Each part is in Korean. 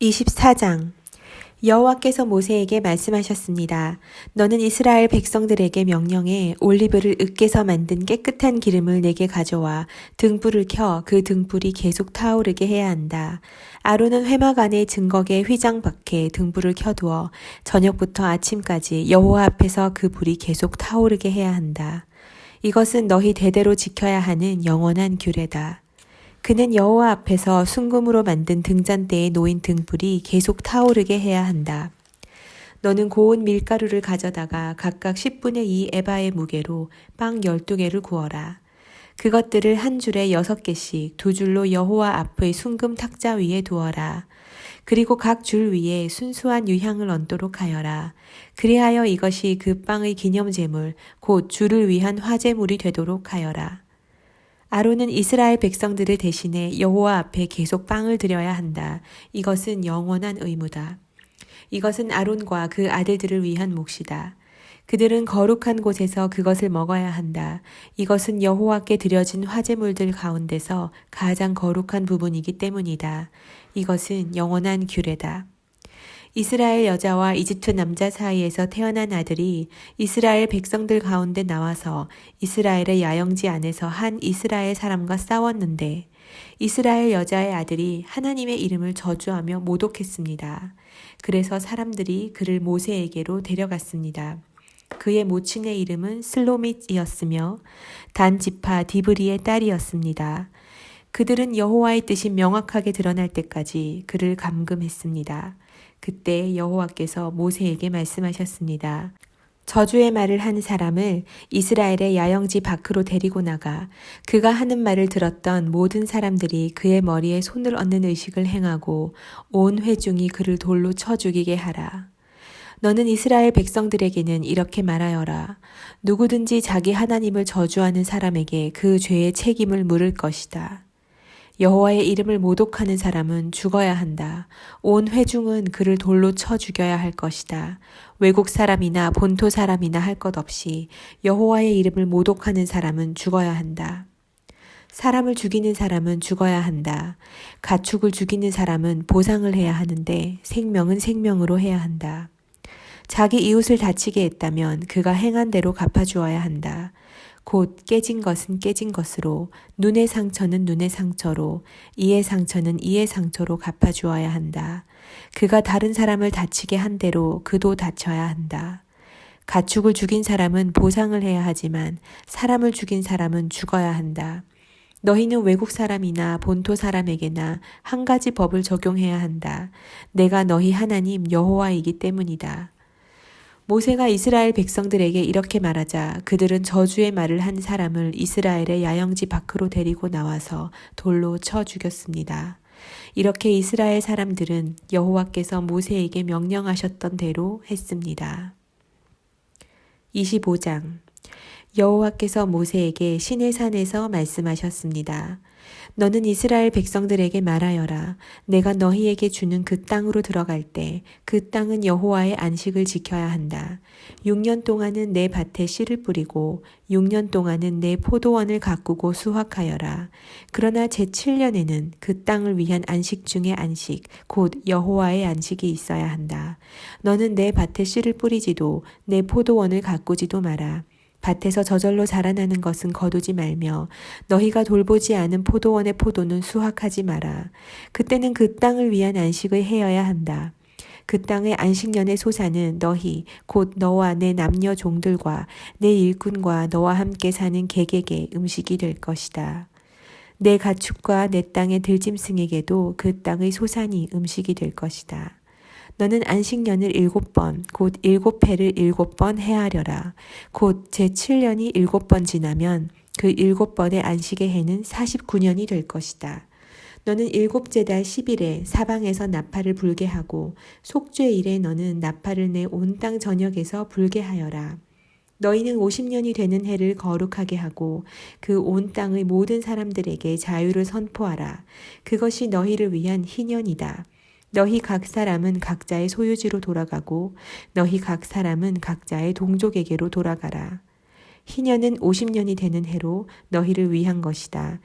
24장 여호와께서 모세에게 말씀하셨습니다. 너는 이스라엘 백성들에게 명령해 올리브를 으깨서 만든 깨끗한 기름을 내게 가져와 등불을 켜 그 등불이 계속 타오르게 해야 한다. 아론은 회막 안에 증거계 휘장 밖에 등불을 켜두어 저녁부터 아침까지 여호와 앞에서 그 불이 계속 타오르게 해야 한다. 이것은 너희 대대로 지켜야 하는 영원한 규례다. 그는 여호와 앞에서 순금으로 만든 등잔대에 놓인 등불이 계속 타오르게 해야 한다. 너는 고운 밀가루를 가져다가 각각 10분의 2 에바의 무게로 빵 12개를 구워라. 그것들을 한 줄에 6개씩 두 줄로 여호와 앞의 순금 탁자 위에 두어라. 그리고 각 줄 위에 순수한 유향을 얹도록 하여라. 그리하여 이것이 그 빵의 기념제물 곧 주를 위한 화제물이 되도록 하여라. 아론은 이스라엘 백성들을 대신해 여호와 앞에 계속 빵을 드려야 한다. 이것은 영원한 의무다. 이것은 아론과 그 아들들을 위한 몫이다. 그들은 거룩한 곳에서 그것을 먹어야 한다. 이것은 여호와께 드려진 화제물들 가운데서 가장 거룩한 부분이기 때문이다. 이것은 영원한 규례다. 이스라엘 여자와 이집트 남자 사이에서 태어난 아들이 이스라엘 백성들 가운데 나와서 이스라엘의 야영지 안에서 한 이스라엘 사람과 싸웠는데 이스라엘 여자의 아들이 하나님의 이름을 저주하며 모독했습니다. 그래서 사람들이 그를 모세에게로 데려갔습니다. 그의 모친의 이름은 슬로밋이었으며 단 지파 디브리의 딸이었습니다. 그들은 여호와의 뜻이 명확하게 드러날 때까지 그를 감금했습니다. 그때 여호와께서 모세에게 말씀하셨습니다. 저주의 말을 한 사람을 이스라엘의 야영지 밖으로 데리고 나가 그가 하는 말을 들었던 모든 사람들이 그의 머리에 손을 얹는 의식을 행하고 온 회중이 그를 돌로 쳐 죽이게 하라. 너는 이스라엘 백성들에게는 이렇게 말하여라. 누구든지 자기 하나님을 저주하는 사람에게 그 죄의 책임을 물을 것이다. 여호와의 이름을 모독하는 사람은 죽어야 한다. 온 회중은 그를 돌로 쳐 죽여야 할 것이다. 외국 사람이나 본토 사람이나 할 것 없이 여호와의 이름을 모독하는 사람은 죽어야 한다. 사람을 죽이는 사람은 죽어야 한다. 가축을 죽이는 사람은 보상을 해야 하는데 생명은 생명으로 해야 한다. 자기 이웃을 다치게 했다면 그가 행한 대로 갚아주어야 한다. 곧 깨진 것은 깨진 것으로 눈의 상처는 눈의 상처로 이의 상처는 이의 상처로 갚아주어야 한다. 그가 다른 사람을 다치게 한 대로 그도 다쳐야 한다. 가축을 죽인 사람은 보상을 해야 하지만 사람을 죽인 사람은 죽어야 한다. 너희는 외국 사람이나 본토 사람에게나 한 가지 법을 적용해야 한다. 내가 너희 하나님 여호와이기 때문이다. 모세가 이스라엘 백성들에게 이렇게 말하자 그들은 저주의 말을 한 사람을 이스라엘의 야영지 밖으로 데리고 나와서 돌로 쳐 죽였습니다. 이렇게 이스라엘 사람들은 여호와께서 모세에게 명령하셨던 대로 했습니다. 25장 여호와께서 모세에게 시내산에서 말씀하셨습니다. 너는 이스라엘 백성들에게 말하여라. 내가 너희에게 주는 그 땅으로 들어갈 때 그 땅은 여호와의 안식을 지켜야 한다. 6년 동안은 내 밭에 씨를 뿌리고 6년 동안은 내 포도원을 가꾸고 수확하여라. 그러나 제7년에는 그 땅을 위한 안식 중의 안식, 곧 여호와의 안식이 있어야 한다. 너는 내 밭에 씨를 뿌리지도 내 포도원을 가꾸지도 마라. 밭에서 저절로 자라나는 것은 거두지 말며 너희가 돌보지 않은 포도원의 포도는 수확하지 마라. 그때는 그 땅을 위한 안식을 해여야 한다. 그 땅의 안식년의 소산은 너희 곧 너와 내 남녀 종들과 내 일꾼과 너와 함께 사는 객에게 음식이 될 것이다. 내 가축과 내 땅의 들짐승에게도 그 땅의 소산이 음식이 될 것이다. 너는 안식년을 7번, 곧 7해를 7번 헤아려라. 곧 제7년이 7번 지나면 그 7번의 안식의 해는 49년이 될 것이다. 너는 7째 달 10일에 사방에서 나팔을 불게 하고 속죄일에 너는 나팔을 내 온 땅 전역에서 불게 하여라. 너희는 50년이 되는 해를 거룩하게 하고 그 온 땅의 모든 사람들에게 자유를 선포하라. 그것이 너희를 위한 희년이다. 너희 각 사람은 각자의 소유지로 돌아가고 너희 각 사람은 각자의 동족에게로 돌아가라. 희년은 50년이 되는 해로 너희를 위한 것이다.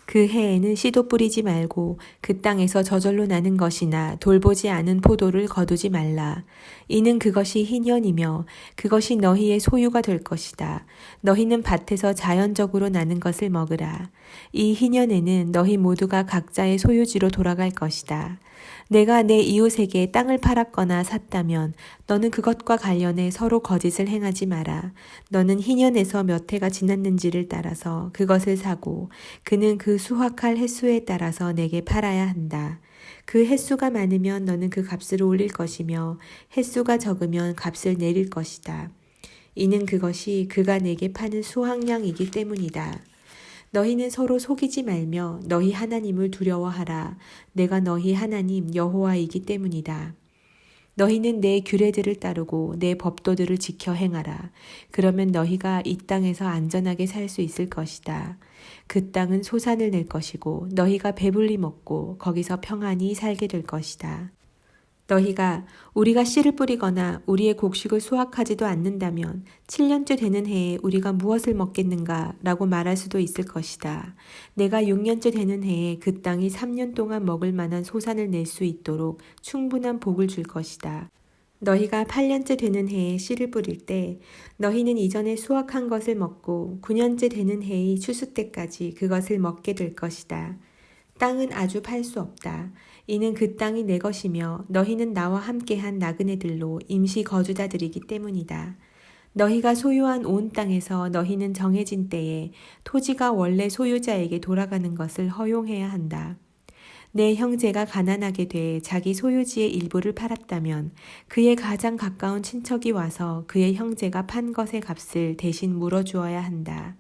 그 해에는 씨도 뿌리지 말고 그 땅에서 저절로 나는 것이나 돌보지 않은 포도를 거두지 말라. 이는 그것이 희년이며 그것이 너희의 소유가 될 것이다. 너희는 밭에서 자연적으로 나는 것을 먹으라. 이 희년에는 너희 모두가 각자의 소유지로 돌아갈 것이다. 내가 내 이웃에게 땅을 팔았거나 샀다면 너는 그것과 관련해 서로 거짓을 행하지 마라. 너는 희년에서 몇 해가 지났는지를 따라서 그것을 사고 그는 그 수확할 횟수에 따라서 내게 팔아야 한다. 그 횟수가 많으면 너는 그 값을 올릴 것이며 횟수가 적으면 값을 내릴 것이다. 이는 그것이 그가 내게 파는 수확량이기 때문이다. 너희는 서로 속이지 말며 너희 하나님을 두려워하라. 내가 너희 하나님 여호와이기 때문이다. 너희는 내 규례들을 따르고 내 법도들을 지켜 행하라. 그러면 너희가 이 땅에서 안전하게 살 수 있을 것이다. 그 땅은 소산을 낼 것이고 너희가 배불리 먹고 거기서 평안히 살게 될 것이다. 너희가 우리가 씨를 뿌리거나 우리의 곡식을 수확하지도 않는다면 7년째 되는 해에 우리가 무엇을 먹겠는가 라고 말할 수도 있을 것이다. 내가 6년째 되는 해에 그 땅이 3년 동안 먹을 만한 소산을 낼 수 있도록 충분한 복을 줄 것이다. 너희가 8년째 되는 해에 씨를 뿌릴 때 너희는 이전에 수확한 것을 먹고 9년째 되는 해의 추수 때까지 그것을 먹게 될 것이다. 땅은 아주 팔 수 없다. 이는 그 땅이 내 것이며 너희는 나와 함께한 나그네들로 임시 거주자들이기 때문이다. 너희가 소유한 온 땅에서 너희는 정해진 때에 토지가 원래 소유자에게 돌아가는 것을 허용해야 한다. 내 형제가 가난하게 돼 자기 소유지의 일부를 팔았다면 그의 가장 가까운 친척이 와서 그의 형제가 판 것의 값을 대신 물어주어야 한다.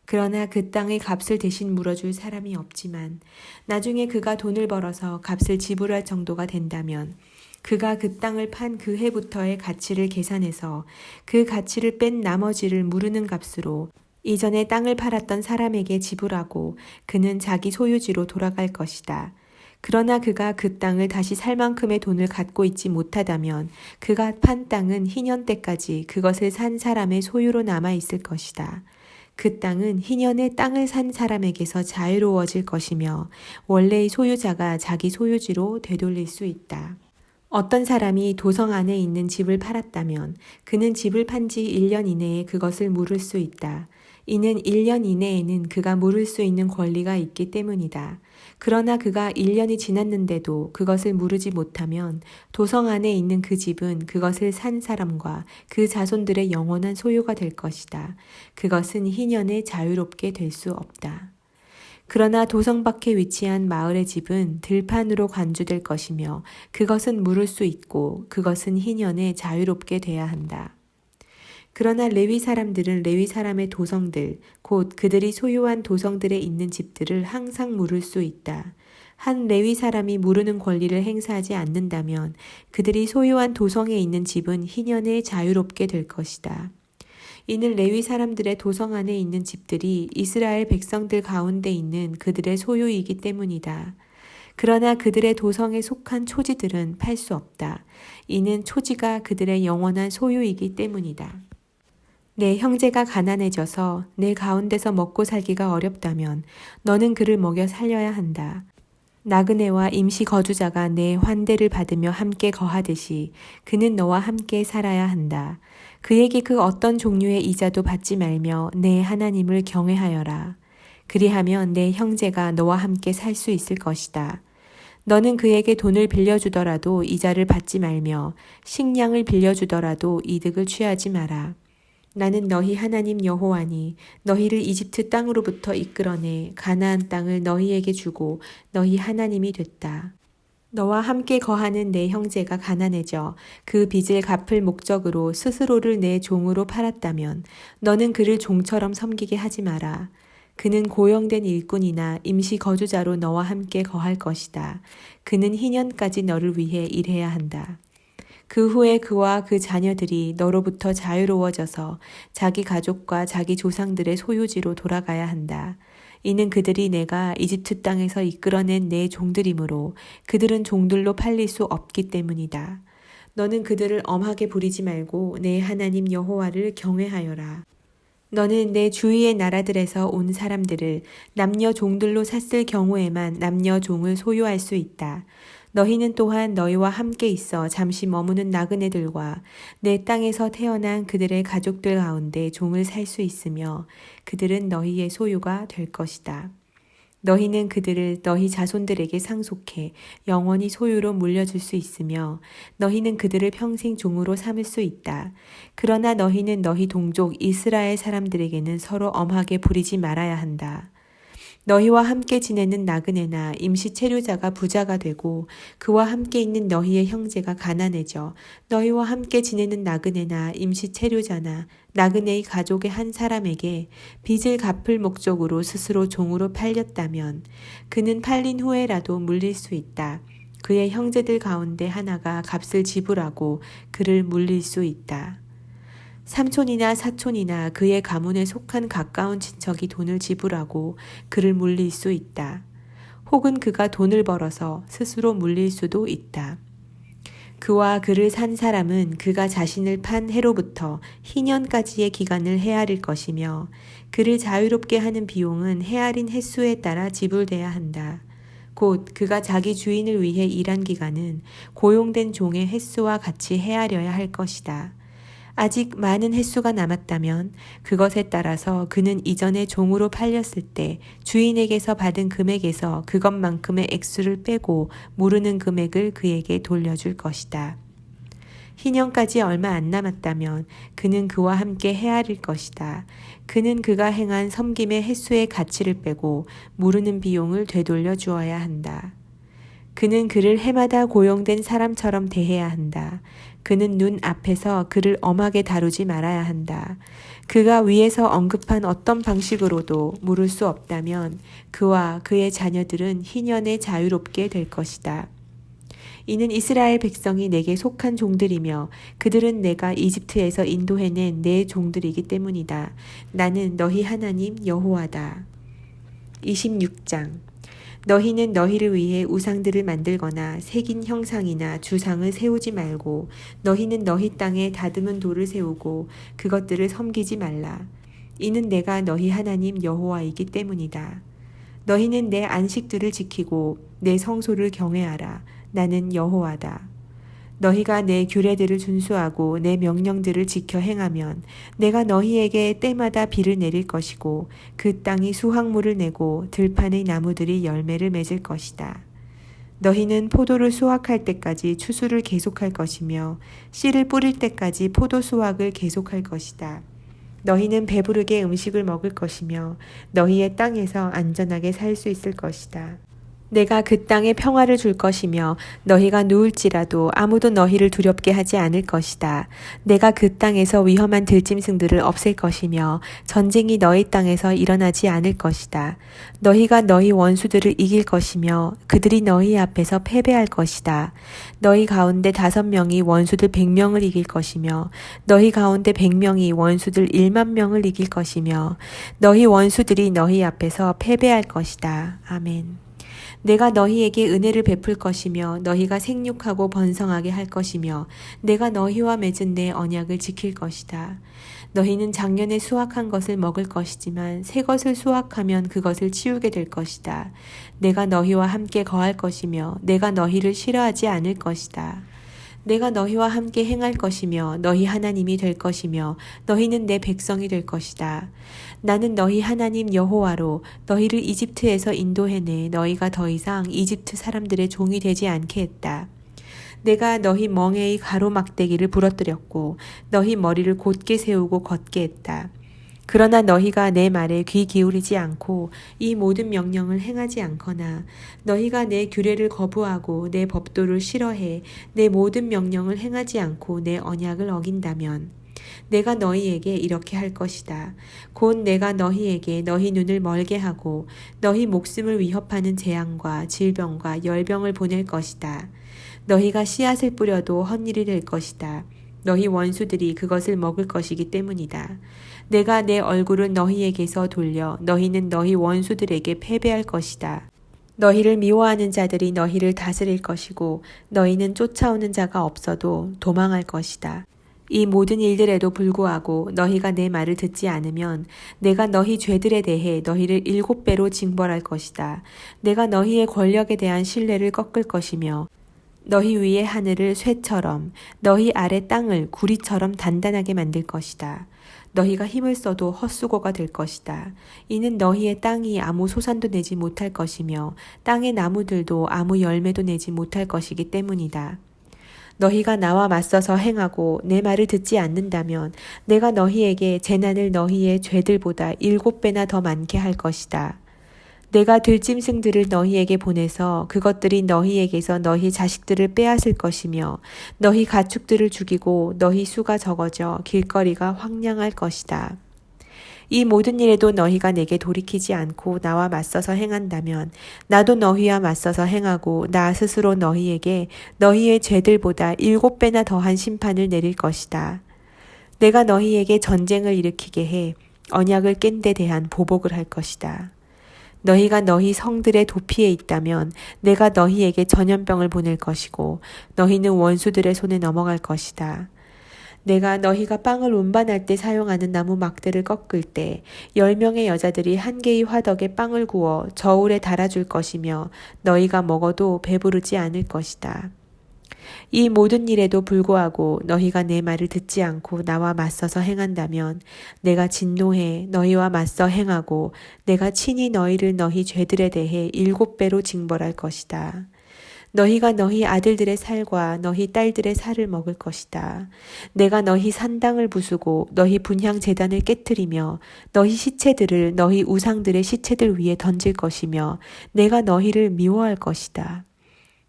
그러나 그 땅의 값을 대신 물어줄 사람이 없지만 나중에 그가 돈을 벌어서 값을 지불할 정도가 된다면 그가 그 땅을 판 그 해부터의 가치를 계산해서 그 가치를 뺀 나머지를 무르는 값으로 이전에 땅을 팔았던 사람에게 지불하고 그는 자기 소유지로 돌아갈 것이다. 그러나 그가 그 땅을 다시 살 만큼의 돈을 갖고 있지 못하다면 그가 판 땅은 희년 때까지 그것을 산 사람의 소유로 남아 있을 것이다. 그 땅은 희년에 땅을 산 사람에게서 자유로워질 것이며 원래의 소유자가 자기 소유지로 되돌릴 수 있다. 어떤 사람이 도성 안에 있는 집을 팔았다면 그는 집을 판 지 1년 이내에 그것을 물을 수 있다. 이는 1년 이내에는 그가 물을 수 있는 권리가 있기 때문이다. 그러나 그가 1년이 지났는데도 그것을 물으지 못하면 도성 안에 있는 그 집은 그것을 산 사람과 그 자손들의 영원한 소유가 될 것이다. 그것은 희년에 자유롭게 될 수 없다. 그러나 도성 밖에 위치한 마을의 집은 들판으로 간주될 것이며 그것은 물을 수 있고 그것은 희년에 자유롭게 돼야 한다. 그러나 레위 사람들은 레위 사람의 도성들, 곧 그들이 소유한 도성들에 있는 집들을 항상 물을 수 있다. 한 레위 사람이 무르는 권리를 행사하지 않는다면 그들이 소유한 도성에 있는 집은 희년에 자유롭게 될 것이다. 이는 레위 사람들의 도성 안에 있는 집들이 이스라엘 백성들 가운데 있는 그들의 소유이기 때문이다. 그러나 그들의 도성에 속한 초지들은 팔 수 없다. 이는 초지가 그들의 영원한 소유이기 때문이다. 내 형제가 가난해져서 내 가운데서 먹고 살기가 어렵다면 너는 그를 먹여 살려야 한다. 나그네와 임시 거주자가 내 환대를 받으며 함께 거하듯이 그는 너와 함께 살아야 한다. 그에게 그 어떤 종류의 이자도 받지 말며 내 하나님을 경외하여라. 그리하면 내 형제가 너와 함께 살 수 있을 것이다. 너는 그에게 돈을 빌려주더라도 이자를 받지 말며 식량을 빌려주더라도 이득을 취하지 마라. 나는 너희 하나님 여호와니 너희를 이집트 땅으로부터 이끌어내 가나안 땅을 너희에게 주고 너희 하나님이 됐다. 너와 함께 거하는 내 형제가 가난해져 그 빚을 갚을 목적으로 스스로를 내 종으로 팔았다면 너는 그를 종처럼 섬기게 하지 마라. 그는 고용된 일꾼이나 임시 거주자로 너와 함께 거할 것이다. 그는 희년까지 너를 위해 일해야 한다. 그 후에 그와 그 자녀들이 너로부터 자유로워져서 자기 가족과 자기 조상들의 소유지로 돌아가야 한다. 이는 그들이 내가 이집트 땅에서 이끌어낸 내 종들이므로 그들은 종들로 팔릴 수 없기 때문이다. 너는 그들을 엄하게 부리지 말고 내 하나님 여호와를 경외하여라. 너는 내 주위의 나라들에서 온 사람들을 남녀 종들로 샀을 경우에만 남녀 종을 소유할 수 있다. 너희는 또한 너희와 함께 있어 잠시 머무는 나그네들과 내 땅에서 태어난 그들의 가족들 가운데 종을 살 수 있으며 그들은 너희의 소유가 될 것이다. 너희는 그들을 너희 자손들에게 상속해 영원히 소유로 물려줄 수 있으며 너희는 그들을 평생 종으로 삼을 수 있다. 그러나 너희는 너희 동족 이스라엘 사람들에게는 서로 엄하게 부리지 말아야 한다. 너희와 함께 지내는 나그네나 임시 체류자가 부자가 되고 그와 함께 있는 너희의 형제가 가난해져 너희와 함께 지내는 나그네나 임시 체류자나 나그네의 가족의 한 사람에게 빚을 갚을 목적으로 스스로 종으로 팔렸다면 그는 팔린 후에라도 물릴 수 있다. 그의 형제들 가운데 하나가 값을 지불하고 그를 물릴 수 있다. 삼촌이나 사촌이나 그의 가문에 속한 가까운 친척이 돈을 지불하고 그를 물릴 수 있다. 혹은 그가 돈을 벌어서 스스로 물릴 수도 있다. 그와 그를 산 사람은 그가 자신을 판 해로부터 희년까지의 기간을 헤아릴 것이며 그를 자유롭게 하는 비용은 헤아린 횟수에 따라 지불돼야 한다. 곧 그가 자기 주인을 위해 일한 기간은 고용된 종의 횟수와 같이 헤아려야 할 것이다. 아직 많은 횟수가 남았다면 그것에 따라서 그는 이전에 종으로 팔렸을 때 주인에게서 받은 금액에서 그것만큼의 액수를 빼고 모르는 금액을 그에게 돌려줄 것이다. 희년까지 얼마 안 남았다면 그는 그와 함께 헤아릴 것이다. 그는 그가 행한 섬김의 횟수의 가치를 빼고 모르는 비용을 되돌려 주어야 한다. 그는 그를 해마다 고용된 사람처럼 대해야 한다. 그는 눈 앞에서 그를 엄하게 다루지 말아야 한다. 그가 위에서 언급한 어떤 방식으로도 물을 수 없다면 그와 그의 자녀들은 희년에 자유롭게 될 것이다. 이는 이스라엘 백성이 내게 속한 종들이며 그들은 내가 이집트에서 인도해낸 내 종들이기 때문이다. 나는 너희 하나님 여호와다. 26장 너희는 너희를 위해 우상들을 만들거나 새긴 형상이나 주상을 세우지 말고 너희는 너희 땅에 다듬은 돌을 세우고 그것들을 섬기지 말라. 이는 내가 너희 하나님 여호와이기 때문이다. 너희는 내 안식들을 지키고 내 성소를 경외하라. 나는 여호와다. 너희가 내 규례들을 준수하고 내 명령들을 지켜 행하면 내가 너희에게 때마다 비를 내릴 것이고 그 땅이 수확물을 내고 들판의 나무들이 열매를 맺을 것이다. 너희는 포도를 수확할 때까지 추수를 계속할 것이며 씨를 뿌릴 때까지 포도 수확을 계속할 것이다. 너희는 배부르게 음식을 먹을 것이며 너희의 땅에서 안전하게 살 수 있을 것이다. 내가 그 땅에 평화를 줄 것이며 너희가 누울지라도 아무도 너희를 두렵게 하지 않을 것이다. 내가 그 땅에서 위험한 들짐승들을 없앨 것이며 전쟁이 너희 땅에서 일어나지 않을 것이다. 너희가 너희 원수들을 이길 것이며 그들이 너희 앞에서 패배할 것이다. 너희 가운데 5명이 원수들 100명을 이길 것이며 너희 가운데 100명이 원수들 1만 명을 이길 것이며 너희 원수들이 너희 앞에서 패배할 것이다. 아멘. 내가 너희에게 은혜를 베풀 것이며 너희가 생육하고 번성하게 할 것이며 내가 너희와 맺은 내 언약을 지킬 것이다. 너희는 작년에 수확한 것을 먹을 것이지만 새 것을 수확하면 그것을 치우게 될 것이다. 내가 너희와 함께 거할 것이며 내가 너희를 싫어하지 않을 것이다. 내가 너희와 함께 행할 것이며 너희 하나님이 될 것이며 너희는 내 백성이 될 것이다. 나는 너희 하나님 여호와로 너희를 이집트에서 인도해내 너희가 더 이상 이집트 사람들의 종이 되지 않게 했다. 내가 너희 멍에의 가로막대기를 부러뜨렸고 너희 머리를 곧게 세우고 걷게 했다. 그러나 너희가 내 말에 귀 기울이지 않고 이 모든 명령을 행하지 않거나 너희가 내 규례를 거부하고 내 법도를 싫어해 내 모든 명령을 행하지 않고 내 언약을 어긴다면 내가 너희에게 이렇게 할 것이다. 곧 내가 너희에게 너희 눈을 멀게 하고 너희 목숨을 위협하는 재앙과 질병과 열병을 보낼 것이다. 너희가 씨앗을 뿌려도 헛일이 될 것이다. 너희 원수들이 그것을 먹을 것이기 때문이다. 내가 내 얼굴을 너희에게서 돌려 너희는 너희 원수들에게 패배할 것이다. 너희를 미워하는 자들이 너희를 다스릴 것이고 너희는 쫓아오는 자가 없어도 도망할 것이다. 이 모든 일들에도 불구하고 너희가 내 말을 듣지 않으면 내가 너희 죄들에 대해 너희를 7배로 징벌할 것이다. 내가 너희의 권력에 대한 신뢰를 꺾을 것이며 너희 위의 하늘을 쇠처럼 너희 아래 땅을 구리처럼 단단하게 만들 것이다. 너희가 힘을 써도 헛수고가 될 것이다. 이는 너희의 땅이 아무 소산도 내지 못할 것이며 땅의 나무들도 아무 열매도 내지 못할 것이기 때문이다. 너희가 나와 맞서서 행하고 내 말을 듣지 않는다면 내가 너희에게 재난을 너희의 죄들보다 7배나 더 많게 할 것이다. 내가 들짐승들을 너희에게 보내서 그것들이 너희에게서 너희 자식들을 빼앗을 것이며 너희 가축들을 죽이고 너희 수가 적어져 길거리가 황량할 것이다. 이 모든 일에도 너희가 내게 돌이키지 않고 나와 맞서서 행한다면 나도 너희와 맞서서 행하고 나 스스로 너희에게 너희의 죄들보다 7배나 더한 심판을 내릴 것이다. 내가 너희에게 전쟁을 일으키게 해 언약을 깬 데 대한 보복을 할 것이다. 너희가 너희 성들의 도피에 있다면 내가 너희에게 전염병을 보낼 것이고 너희는 원수들의 손에 넘어갈 것이다. 내가 너희가 빵을 운반할 때 사용하는 나무 막대를 꺾을 때 10명의 여자들이 한 개의 화덕에 빵을 구워 저울에 달아줄 것이며 너희가 먹어도 배부르지 않을 것이다. 이 모든 일에도 불구하고 너희가 내 말을 듣지 않고 나와 맞서서 행한다면 내가 진노해 너희와 맞서 행하고 내가 친히 너희를 너희 죄들에 대해 7배로 징벌할 것이다. 너희가 너희 아들들의 살과 너희 딸들의 살을 먹을 것이다. 내가 너희 산당을 부수고 너희 분향 제단을 깨뜨리며 너희 시체들을 너희 우상들의 시체들 위에 던질 것이며 내가 너희를 미워할 것이다.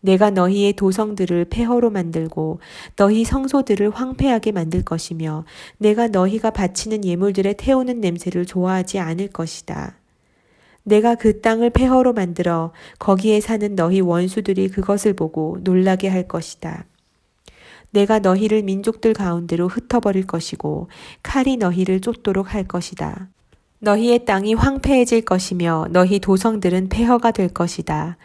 내가 너희의 도성들을 폐허로 만들고 너희 성소들을 황폐하게 만들 것이며 내가 너희가 바치는 예물들의 태우는 냄새를 좋아하지 않을 것이다. 내가 그 땅을 폐허로 만들어 거기에 사는 너희 원수들이 그것을 보고 놀라게 할 것이다. 내가 너희를 민족들 가운데로 흩어버릴 것이고 칼이 너희를 쫓도록 할 것이다. 너희의 땅이 황폐해질 것이며 너희 도성들은 폐허가 될 것이다.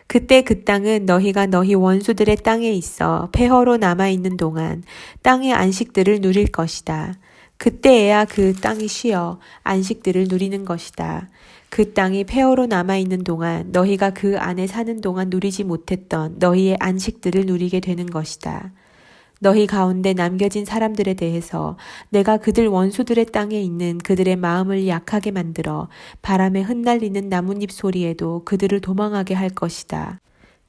그때 그 땅은 너희가 너희 원수들의 땅에 있어 폐허로 남아있는 동안 땅의 안식들을 누릴 것이다. 그때에야 그 땅이 쉬어 안식들을 누리는 것이다. 그 땅이 폐허로 남아있는 동안 너희가 그 안에 사는 동안 누리지 못했던 너희의 안식들을 누리게 되는 것이다. 너희 가운데 남겨진 사람들에 대해서 내가 그들 원수들의 땅에 있는 그들의 마음을 약하게 만들어 바람에 흩날리는 나뭇잎 소리에도 그들을 도망하게 할 것이다.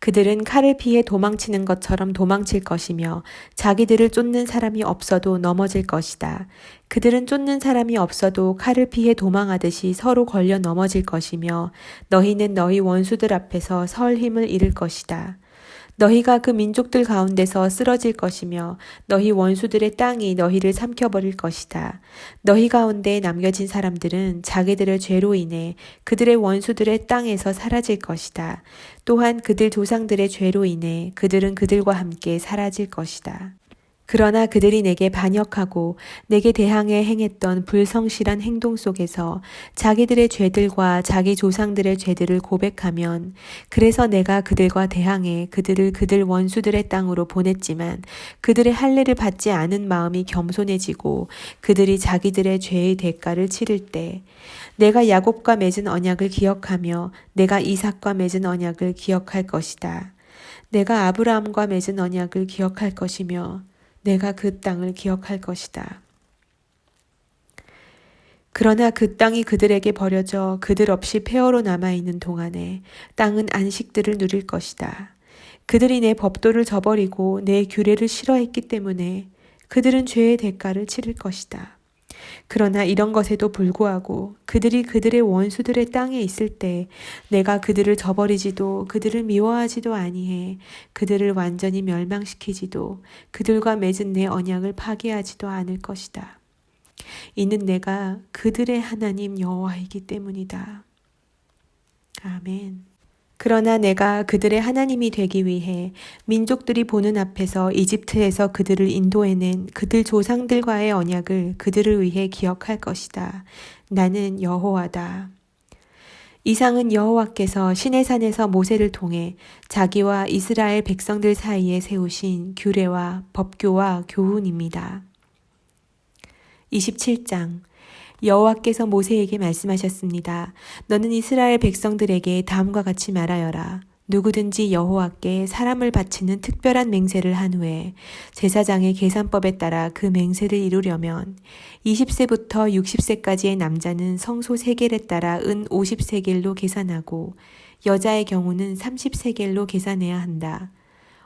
그들은 칼을 피해 도망치는 것처럼 도망칠 것이며 자기들을 쫓는 사람이 없어도 넘어질 것이다. 그들은 쫓는 사람이 없어도 칼을 피해 도망하듯이 서로 걸려 넘어질 것이며 너희는 너희 원수들 앞에서 설 힘을 잃을 것이다. 너희가 그 민족들 가운데서 쓰러질 것이며 너희 원수들의 땅이 너희를 삼켜버릴 것이다. 너희 가운데 남겨진 사람들은 자기들의 죄로 인해 그들의 원수들의 땅에서 사라질 것이다. 또한 그들 조상들의 죄로 인해 그들은 그들과 함께 사라질 것이다. 그러나 그들이 내게 반역하고 내게 대항해 행했던 불성실한 행동 속에서 자기들의 죄들과 자기 조상들의 죄들을 고백하면 그래서 내가 그들과 대항해 그들을 그들 원수들의 땅으로 보냈지만 그들의 할례를 받지 않은 마음이 겸손해지고 그들이 자기들의 죄의 대가를 치를 때 내가 야곱과 맺은 언약을 기억하며 내가 이삭과 맺은 언약을 기억할 것이다. 내가 아브라함과 맺은 언약을 기억할 것이며 내가 그 땅을 기억할 것이다. 그러나 그 땅이 그들에게 버려져 그들 없이 폐허로 남아있는 동안에 땅은 안식들을 누릴 것이다. 그들이 내 법도를 저버리고 내 규례를 싫어했기 때문에 그들은 죄의 대가를 치를 것이다. 그러나 이런 것에도 불구하고 그들이 그들의 원수들의 땅에 있을 때 내가 그들을 저버리지도 그들을 미워하지도 아니해 그들을 완전히 멸망시키지도 그들과 맺은 내 언약을 파기하지도 않을 것이다. 이는 내가 그들의 하나님 여호와이기 때문이다. 아멘. 그러나 내가 그들의 하나님이 되기 위해 민족들이 보는 앞에서 이집트에서 그들을 인도해낸 그들 조상들과의 언약을 그들을 위해 기억할 것이다. 나는 여호와다. 이상은 여호와께서 시내산에서 모세를 통해 자기와 이스라엘 백성들 사이에 세우신 규례와 법교와 교훈입니다. 27장 여호와께서 모세에게 말씀하셨습니다. 너는 이스라엘 백성들에게 다음과 같이 말하여라. 누구든지 여호와께 사람을 바치는 특별한 맹세를 한 후에 제사장의 계산법에 따라 그 맹세를 이루려면 20세부터 60세까지의 남자는 성소 세겔에 따라 은 50세겔로 계산하고 여자의 경우는 30세겔로 계산해야 한다.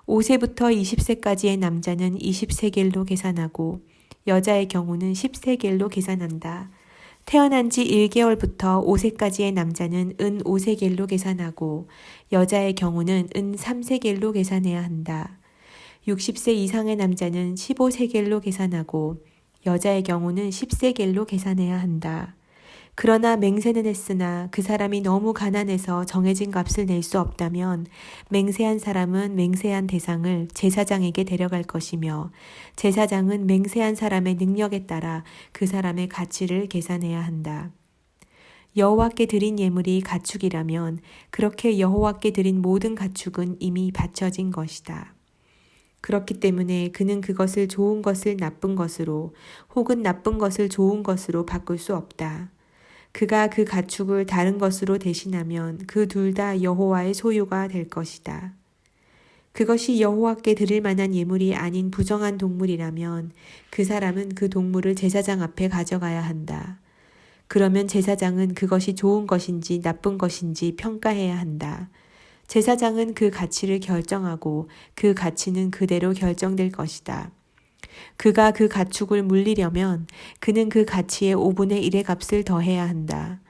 5세부터 20세까지의 남자는 20세겔로 계산하고 여자의 경우는 10세겔로 계산한다. 태어난 지 1개월부터 5세까지의 남자는 은 5세겔로 계산하고 여자의 경우는 은 3세겔로 계산해야 한다. 60세 이상의 남자는 15세겔로 계산하고 여자의 경우는 10세겔로 계산해야 한다. 그러나 맹세는 했으나 그 사람이 너무 가난해서 정해진 값을 낼 수 없다면 맹세한 사람은 맹세한 대상을 제사장에게 데려갈 것이며 제사장은 맹세한 사람의 능력에 따라 그 사람의 가치를 계산해야 한다. 여호와께 드린 예물이 가축이라면 그렇게 여호와께 드린 모든 가축은 이미 바쳐진 것이다. 그렇기 때문에 그는 그것을 좋은 것을 나쁜 것으로 혹은 나쁜 것을 좋은 것으로 바꿀 수 없다. 그가 그 가축을 다른 것으로 대신하면 그 둘 다 여호와의 소유가 될 것이다. 그것이 여호와께 드릴 만한 예물이 아닌 부정한 동물이라면 그 사람은 그 동물을 제사장 앞에 가져가야 한다. 그러면 제사장은 그것이 좋은 것인지 나쁜 것인지 평가해야 한다. 제사장은 그 가치를 결정하고 그 가치는 그대로 결정될 것이다. 그가 그 가축을 물리려면 그는 그 가치의 5분의 1의 값을 더해야 한다.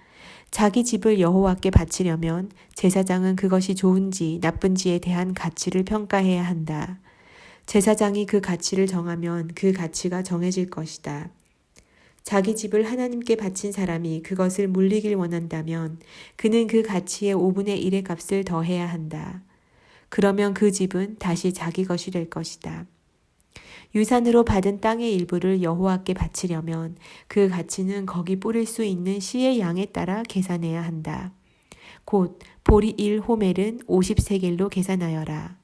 자기 집을 여호와께 바치려면 제사장은 그것이 좋은지 나쁜지에 대한 가치를 평가해야 한다. 제사장이 그 가치를 정하면 그 가치가 정해질 것이다. 자기 집을 하나님께 바친 사람이 그것을 물리길 원한다면 그는 그 가치의 5분의 1의 값을 더해야 한다. 그러면 그 집은 다시 자기 것이 될 것이다. 유산으로 받은 땅의 일부를 여호와께 바치려면 그 가치는 거기 뿌릴 수 있는 씨의 양에 따라 계산해야 한다. 곧 보리 1호멜은 50세겔로 계산하여라.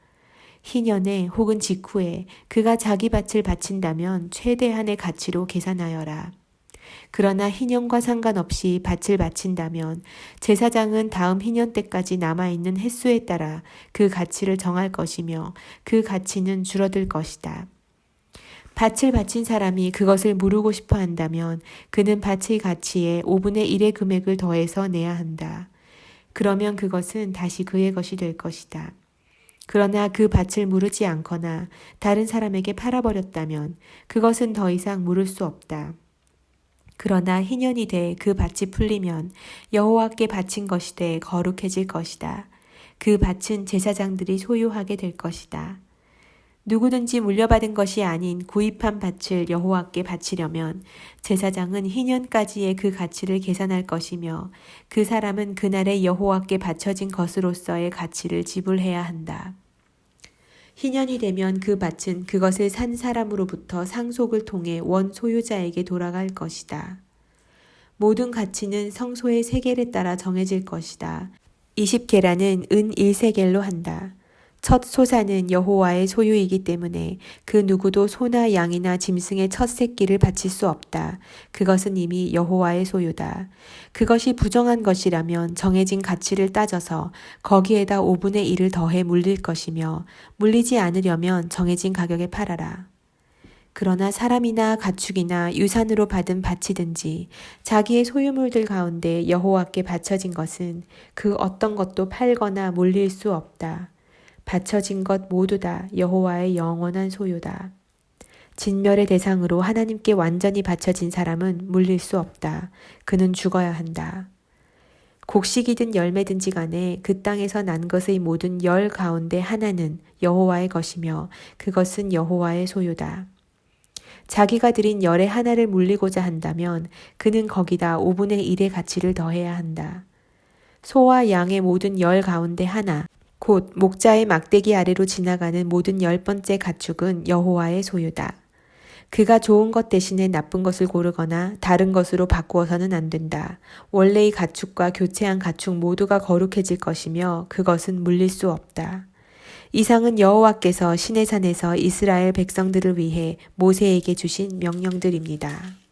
희년에 혹은 직후에 그가 자기 밭을 바친다면 최대한의 가치로 계산하여라. 그러나 희년과 상관없이 밭을 바친다면 제사장은 다음 희년 때까지 남아있는 횟수에 따라 그 가치를 정할 것이며 그 가치는 줄어들 것이다. 밭을 바친 사람이 그것을 무르고 싶어 한다면 그는 밭의 가치에 5분의 1의 금액을 더해서 내야 한다. 그러면 그것은 다시 그의 것이 될 것이다. 그러나 그 밭을 무르지 않거나 다른 사람에게 팔아버렸다면 그것은 더 이상 무를 수 없다. 그러나 희년이 돼 그 밭이 풀리면 여호와께 바친 것이 돼 거룩해질 것이다. 그 밭은 제사장들이 소유하게 될 것이다. 누구든지 물려받은 것이 아닌 구입한 밭을 여호와께 바치려면 제사장은 희년까지의 그 가치를 계산할 것이며 그 사람은 그날에 여호와께 바쳐진 것으로서의 가치를 지불해야 한다. 희년이 되면 그 밭은 그것을 산 사람으로부터 상속을 통해 원 소유자에게 돌아갈 것이다. 모든 가치는 성소의 세겔에 따라 정해질 것이다. 20게라는 은 1세겔로 한다. 첫 소산은 여호와의 소유이기 때문에 그 누구도 소나 양이나 짐승의 첫 새끼를 바칠 수 없다. 그것은 이미 여호와의 소유다. 그것이 부정한 것이라면 정해진 가치를 따져서 거기에다 5분의 1을 더해 물릴 것이며 물리지 않으려면 정해진 가격에 팔아라. 그러나 사람이나 가축이나 유산으로 받은 밭이든지 자기의 소유물들 가운데 여호와께 바쳐진 것은 그 어떤 것도 팔거나 물릴 수 없다. 바쳐진 것 모두 다 여호와의 영원한 소유다. 진멸의 대상으로 하나님께 완전히 바쳐진 사람은 물릴 수 없다. 그는 죽어야 한다. 곡식이든 열매든지 간에 그 땅에서 난 것의 모든 열 가운데 하나는 여호와의 것이며 그것은 여호와의 소유다. 자기가 드린 열의 하나를 물리고자 한다면 그는 거기다 5분의 1의 가치를 더해야 한다. 소와 양의 모든 열 가운데 하나, 곧 목자의 막대기 아래로 지나가는 모든 10번째 가축은 여호와의 소유다. 그가 좋은 것 대신에 나쁜 것을 고르거나 다른 것으로 바꾸어서는 안 된다. 원래의 가축과 교체한 가축 모두가 거룩해질 것이며 그것은 물릴 수 없다. 이상은 여호와께서 시내산에서 이스라엘 백성들을 위해 모세에게 주신 명령들입니다.